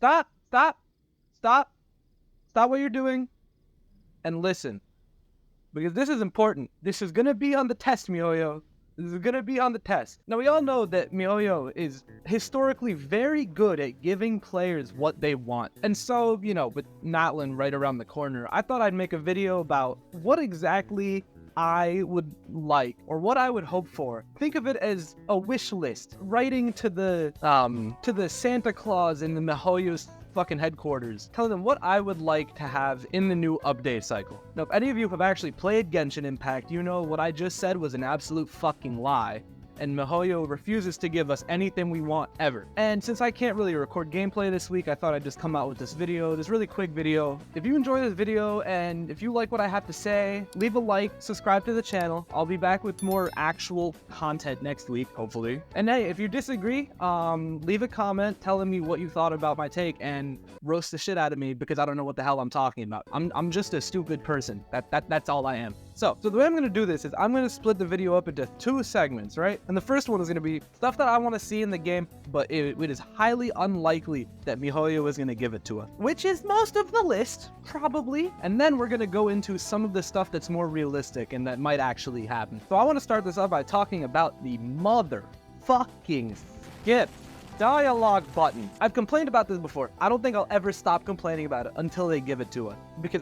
Stop what you're doing and listen. Because this is important. This is going to be on the test, MiHoYo. This is going to be on the test. Now, we all know that MiHoYo is historically very good at giving players what they want. And so, with Natlan right around the corner, I thought I'd make a video about what exactly I would like, or what I would hope for. Think of it as a wish list, writing to the Santa Claus in the MiHoYo's fucking headquarters, telling them what I would like to have in the new update cycle. Now, if any of you have actually played Genshin Impact, you know what I just said was an absolute fucking lie. And MiHoYo refuses to give us anything we want ever. And since I can't really record gameplay this week, I thought I'd just come out with this video, this really quick video. If you enjoy this video and if you like what I have to say, leave a like, subscribe to the channel. I'll be back with more actual content next week, hopefully. And hey, if you disagree, leave a comment telling me what you thought about my take and roast the shit out of me because I don't know what the hell I'm talking about. I'm just a stupid person. That's all I am. So the way I'm going to do this is I'm going to split the video up into 2 segments, right? And the first one is going to be stuff that I want to see in the game, but it is highly unlikely that MiHoYo is going to give it to us, which is most of the list, probably. And then we're going to go into some of the stuff that's more realistic and that might actually happen. So I want to start this up by talking about the motherfucking skip dialogue button. I've complained about this before. I don't think I'll ever stop complaining about it until they give it to us. Because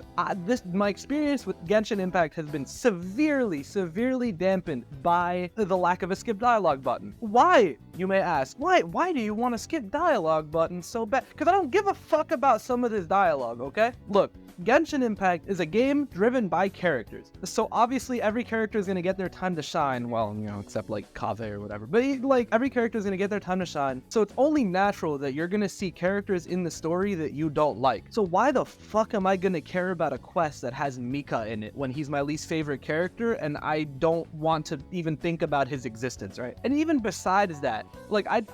my experience with Genshin Impact has been severely dampened by the lack of a skip dialogue button. Why, you may ask? Why do you want a skip dialogue button so bad? Because I don't give a fuck about some of this dialogue, okay? Look, Genshin Impact is a game driven by characters. So obviously every character is going to get their time to shine. Well, except like Kave or whatever. But every character is going to get their time to shine. So it's only natural that you're going to see characters in the story that you don't like. So why the fuck am I going to care about a quest that has Mika in it when he's my least favorite character and I don't want to even think about his existence, right? And even besides that,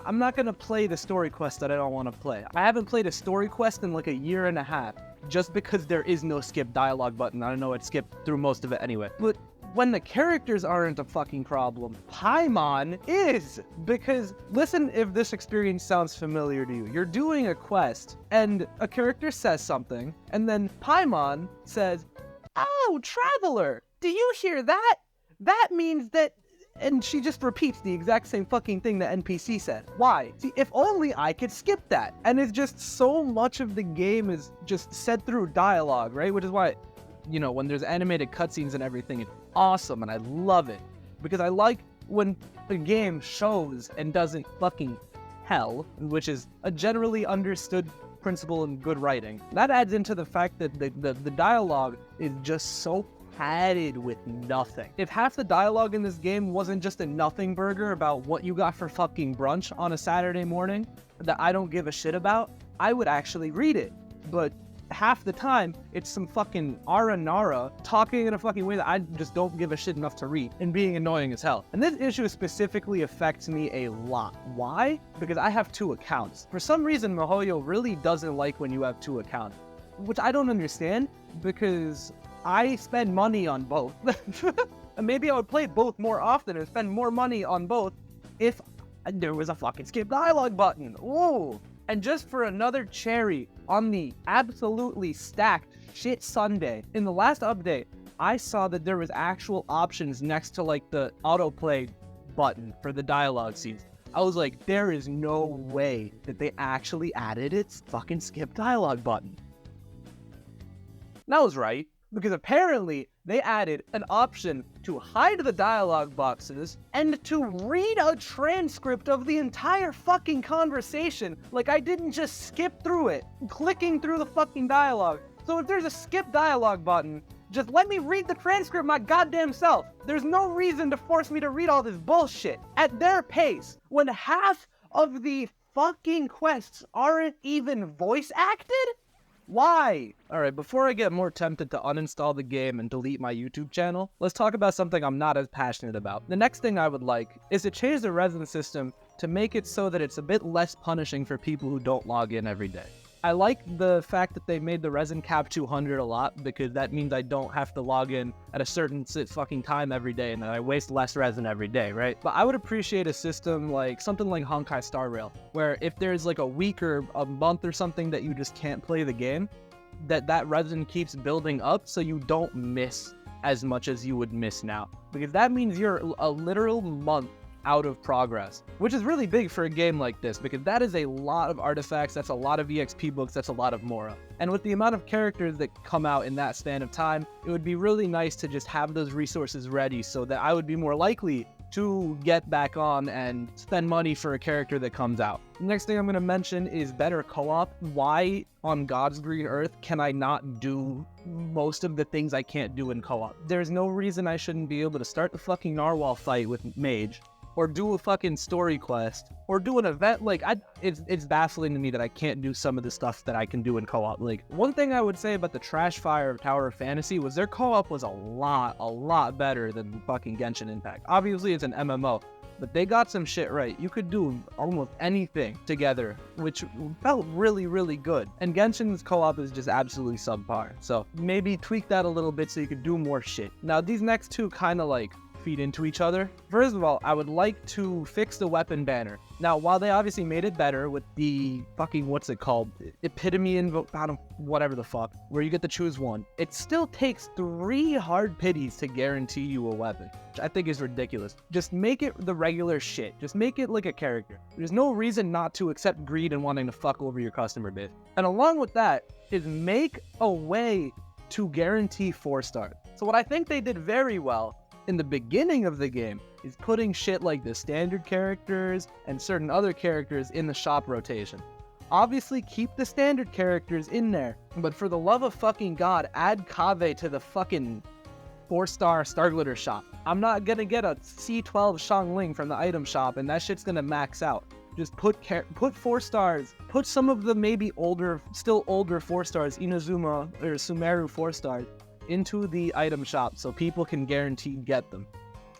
I'm not going to play the story quest that I don't want to play. I haven't played a story quest in like a year and a half. Just because there is no skip dialogue button. I know it skipped through most of it anyway. But when the characters aren't a fucking problem, Paimon is. Because listen if this experience sounds familiar to you. You're doing a quest and a character says something and then Paimon says, "Oh, traveler, do you hear that? That means that..." And she just repeats the exact same fucking thing the NPC said. Why? See, if only I could skip that. And it's just so much of the game is just said through dialogue, right? Which is why, when there's animated cutscenes and everything, it's awesome and I love it. Because I like when the game shows and doesn't fucking tell, which is a generally understood principle in good writing. That adds into the fact that the dialogue is just so padded with nothing. If half the dialogue in this game wasn't just a nothing burger about what you got for fucking brunch on a Saturday morning that I don't give a shit about, I would actually read it. But half the time, it's some fucking Aranara talking in a fucking way that I just don't give a shit enough to read and being annoying as hell. And this issue specifically affects me a lot. Why? Because I have 2 accounts. For some reason, MiHoYo really doesn't like when you have 2 accounts, which I don't understand because I spend money on both. And maybe I would play both more often and spend more money on both if there was a fucking skip dialogue button. Ooh. And just for another cherry on the absolutely stacked shit sundae, in the last update, I saw that there was actual options next to the autoplay button for the dialogue scenes. I was like, there is no way that they actually added its fucking skip dialogue button. And I was right. Because apparently they added an option to hide the dialogue boxes and to read a transcript of the entire fucking conversation. I didn't just skip through it, clicking through the fucking dialogue. So if there's a skip dialogue button, just let me read the transcript my goddamn self. There's no reason to force me to read all this bullshit at their pace when half of the fucking quests aren't even voice acted. Why? Alright, before I get more tempted to uninstall the game and delete my YouTube channel, let's talk about something I'm not as passionate about. The next thing I would like is to change the resin system to make it so that it's a bit less punishing for people who don't log in every day. I like the fact that they made the resin cap 200 a lot, because that means I don't have to log in at a certain fucking time every day and that I waste less resin every day, right? But I would appreciate a system like something like Honkai Star Rail, where if there's like a week or a month or something that you just can't play the game, that resin keeps building up so you don't miss as much as you would miss now. Because that means you're a literal month out of progress, which is really big for a game like this, because that is a lot of artifacts, that's a lot of EXP books, that's a lot of Mora. And with the amount of characters that come out in that span of time, it would be really nice to just have those resources ready so that I would be more likely to get back on and spend money for a character that comes out. The next thing I'm going to mention is better co-op. Why on God's green earth can I not do most of the things I can't do in co-op? There's no reason I shouldn't be able to start the fucking narwhal fight with Mage, or do a fucking story quest, or do an event. Like, it's baffling to me that I can't do some of the stuff that I can do in co-op. Like, one thing I would say about the trash fire of Tower of Fantasy was their co-op was a lot better than fucking Genshin Impact. Obviously, it's an MMO, but they got some shit right. You could do almost anything together, which felt really good. And Genshin's co-op is just absolutely subpar. So maybe tweak that a little bit so you could do more shit. Now, these next two kind of like feed into each other. First of all, I would like to fix the weapon banner. Now, while they obviously made it better with the fucking, what's it called? Epitome whatever the fuck, where you get to choose one, it still takes 3 hard pities to guarantee you a weapon, which I think is ridiculous. Just make it the regular shit. Just make it like a character. There's no reason not to accept greed and wanting to fuck over your customer base. And along with that is make a way to guarantee 4 stars. So what I think they did very well in the beginning of the game is putting shit like the standard characters and certain other characters in the shop rotation. Obviously, keep the standard characters in there, but for the love of fucking God, add Kaveh to the fucking 4-star Star Glitter shop. I'm not gonna get a C12 Xiangling from the item shop and that shit's gonna max out. Just put 4 stars, put some of the maybe still older 4 stars, Inazuma or Sumeru 4 stars, into the item shop so people can guarantee get them.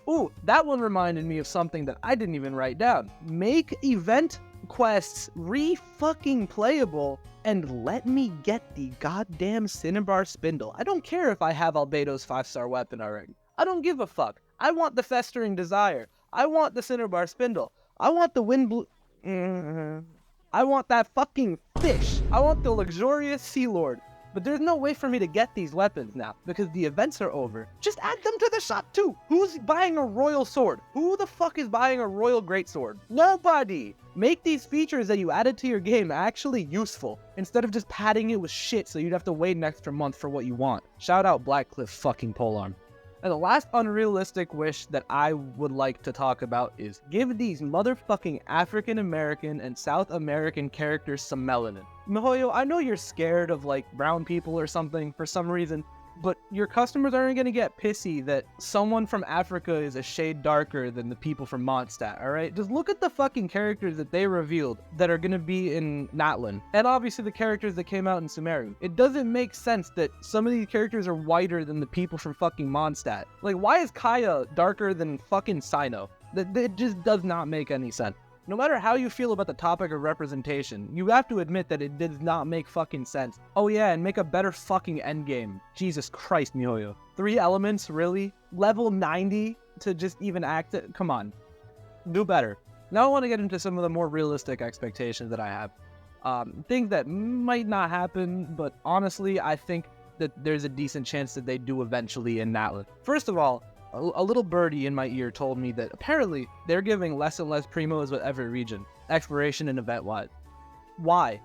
Ooh, that one reminded me of something that I didn't even write down. Make event quests re-fucking playable and let me get the goddamn Cinnabar Spindle. I don't care if I have Albedo's 5-star weapon already. I don't give a fuck. I want the Festering Desire. I want the Cinnabar Spindle. I want the Wind Blue... I want that fucking fish. I want the Luxurious Sea Lord. But there's no way for me to get these weapons now, because the events are over. Just add them to the shop too. Who's buying a royal sword? Who the fuck is buying a royal greatsword? Nobody! Make these features that you added to your game actually useful, instead of just padding it with shit so you'd have to wait an extra month for what you want. Shout out Blackcliff fucking Polearm. And the last unrealistic wish that I would like to talk about is give these motherfucking African American and South American characters some melanin. MiHoYo, I know you're scared of like brown people or something for some reason, but your customers aren't going to get pissy that someone from Africa is a shade darker than the people from Mondstadt, alright? Just look at the fucking characters that they revealed that are going to be in Natlan, and obviously the characters that came out in Sumeru. It doesn't make sense that some of these characters are whiter than the people from fucking Mondstadt. Like, why is Kaya darker than fucking Sino? That just does not make any sense. No matter how you feel about the topic of representation, you have to admit that it does not make fucking sense. Oh yeah, and make a better fucking endgame. Jesus Christ, MiHoYo. 3 elements, really? Level 90 to just even act it? Come on. Do better. Now I want to get into some of the more realistic expectations that I have. Things that might not happen, but honestly, I think that there's a decent chance that they do eventually in Natlan. First of all, a little birdie in my ear told me that apparently they're giving less and less primos with every region, exploration and event-wise. Why?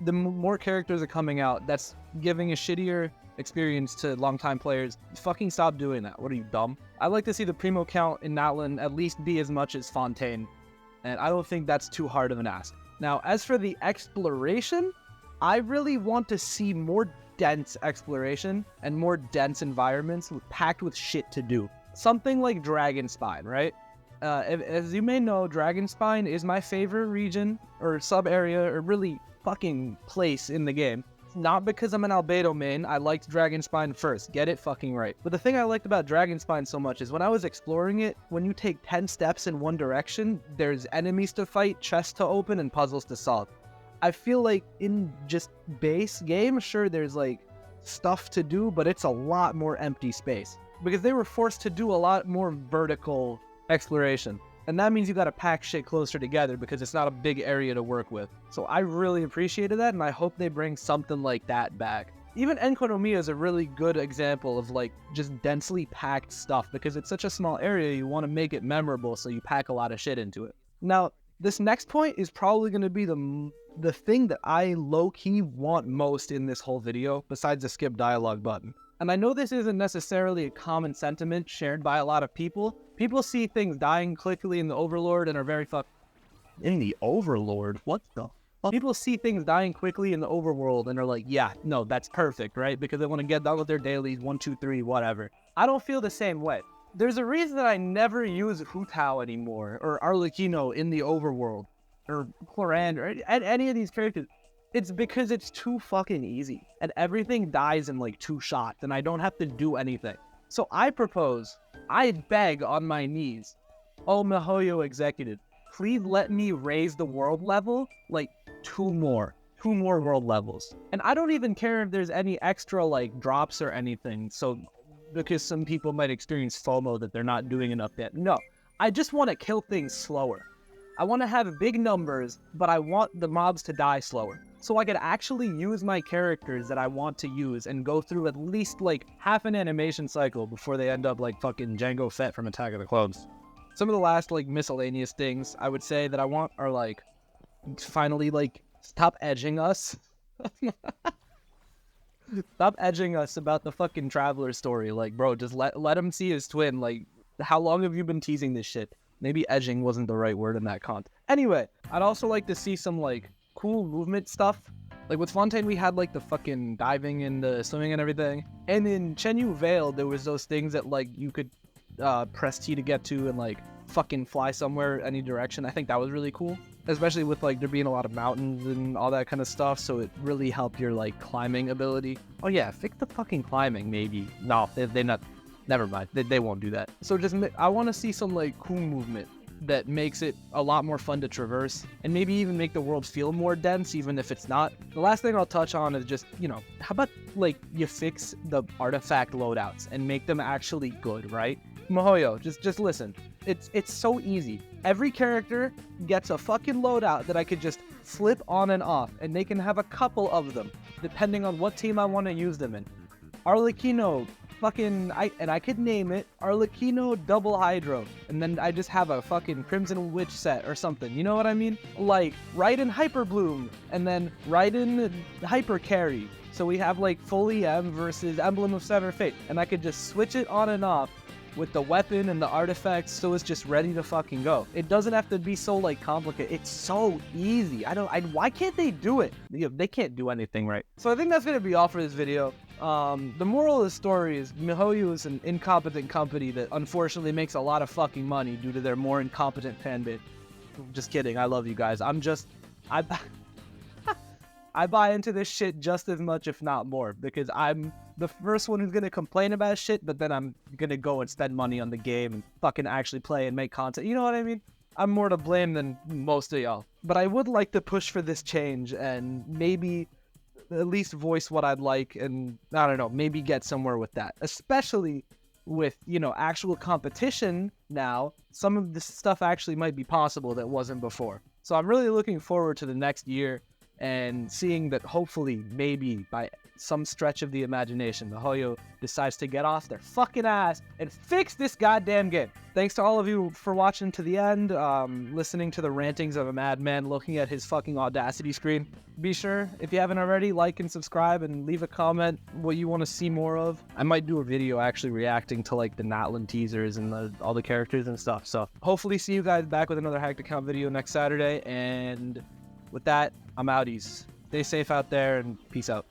The more characters are coming out, that's giving a shittier experience to longtime players. Fucking stop doing that. What are you, dumb? I'd like to see the primo count in Natlan at least be as much as Fontaine, and I don't think that's too hard of an ask. Now, as for the exploration, I really want to see more dense exploration and more dense environments packed with shit to do. Something like Dragonspine, right? As you may know, Dragonspine is my favorite region or sub-area or really fucking place in the game. Not because I'm an Albedo main, I liked Dragonspine first, get it fucking right. But the thing I liked about Dragonspine so much is when I was exploring it, when you take 10 steps in one direction, there's enemies to fight, chests to open, and puzzles to solve. I feel like in just base game, sure, there's like stuff to do, but it's a lot more empty space because they were forced to do a lot more vertical exploration. And that means you gotta pack shit closer together because it's not a big area to work with. So I really appreciated that, and I hope they bring something like that back. Even Enkonomiya is a really good example of like just densely packed stuff because it's such a small area, you want to make it memorable, so you pack a lot of shit into it. Now, this next point is probably going to be the thing that I low-key want most in this whole video, besides the skip dialogue button. And I know this isn't necessarily a common sentiment shared by a lot of people. People see things dying quickly in the Overlord and are very in the Overlord? What the fuck? People see things dying quickly in the overworld and are like, yeah, no, that's perfect, right? Because they want to get done with their dailies, 1, 2, 3, whatever. I don't feel the same way. There's a reason that I never use Hutao anymore, or Arlecchino in the overworld, or Clorand, or any of these characters. It's because it's too fucking easy, and everything dies in like 2 shots, and I don't have to do anything. So I propose, I beg on my knees, oh MiHoYo executive, please let me raise the world level like 2 more world levels. And I don't even care if there's any extra like drops or anything, so because some people might experience FOMO that they're not doing enough yet. No, I just want to kill things slower. I want to have big numbers, but I want the mobs to die slower. So I could actually use my characters that I want to use and go through at least like half an animation cycle before they end up like fucking Jango Fett from Attack of the Clones. Some of the last like miscellaneous things I would say that I want are like, finally like, stop edging us. Stop edging us about the fucking Traveler story. Like, bro, just let him see his twin. Like, how long have you been teasing this shit? Maybe edging wasn't the right word in that context. Anyway, I'd also like to see some, like, cool movement stuff. Like, with Fontaine, we had, like, the fucking diving and the swimming and everything. And in Chenyu Vale, there was those things that, like, you could press T to get to and, like, fucking fly somewhere any direction. I think that was really cool. Especially with, like, there being a lot of mountains and all that kind of stuff, so it really helped your, like, climbing ability. Oh, yeah, fix the fucking climbing, maybe. No, they're not... Never mind. They won't do that. So just... I want to see some, like, cool movement that makes it a lot more fun to traverse, and maybe even make the world feel more dense, even if it's not. The last thing I'll touch on is just, you know, how about, like, you fix the artifact loadouts and make them actually good, right? MiHoYo, just listen. It's so easy. Every character gets a fucking loadout that I could just flip on and off, and they can have a couple of them, depending on what team I want to use them in. Arlecchino, fucking, I could name it, Arlecchino Double Hydro, and then I just have a fucking Crimson Witch set or something, you know what I mean? Like, Raiden Hyper Bloom, and then Raiden Hyper Carry. So we have like full EM versus Emblem of Severed Fate, and I could just switch it on and off with the weapon and the artifacts, so it's just ready to fucking go. It doesn't have to be so like complicated. It's so easy. Why can't they do it? They can't do anything right. So I think that's gonna be all for this video. The moral of the story is MiHoYo is an incompetent company that unfortunately makes a lot of fucking money due to their more incompetent fanbase. Just kidding. I love you guys. I buy into this shit just as much, if not more, because I'm the first one who's gonna complain about shit, but then I'm gonna go and spend money on the game and fucking actually play and make content. You know what I mean? I'm more to blame than most of y'all. But I would like to push for this change and maybe at least voice what I'd like and, I don't know, maybe get somewhere with that. Especially with, you know, actual competition now, some of this stuff actually might be possible that wasn't before. So I'm really looking forward to the next year and seeing that hopefully, maybe, by some stretch of the imagination, MiHoYo decides to get off their fucking ass and fix this goddamn game. Thanks to all of you for watching to the end, listening to the rantings of a madman looking at his fucking Audacity screen. Be sure, if you haven't already, like and subscribe and leave a comment what you want to see more of. I might do a video actually reacting to like the Natlan teasers and all the characters and stuff. So hopefully see you guys back with another Hacked Account video next Saturday. And with that, I'm outies. Stay safe out there and peace out.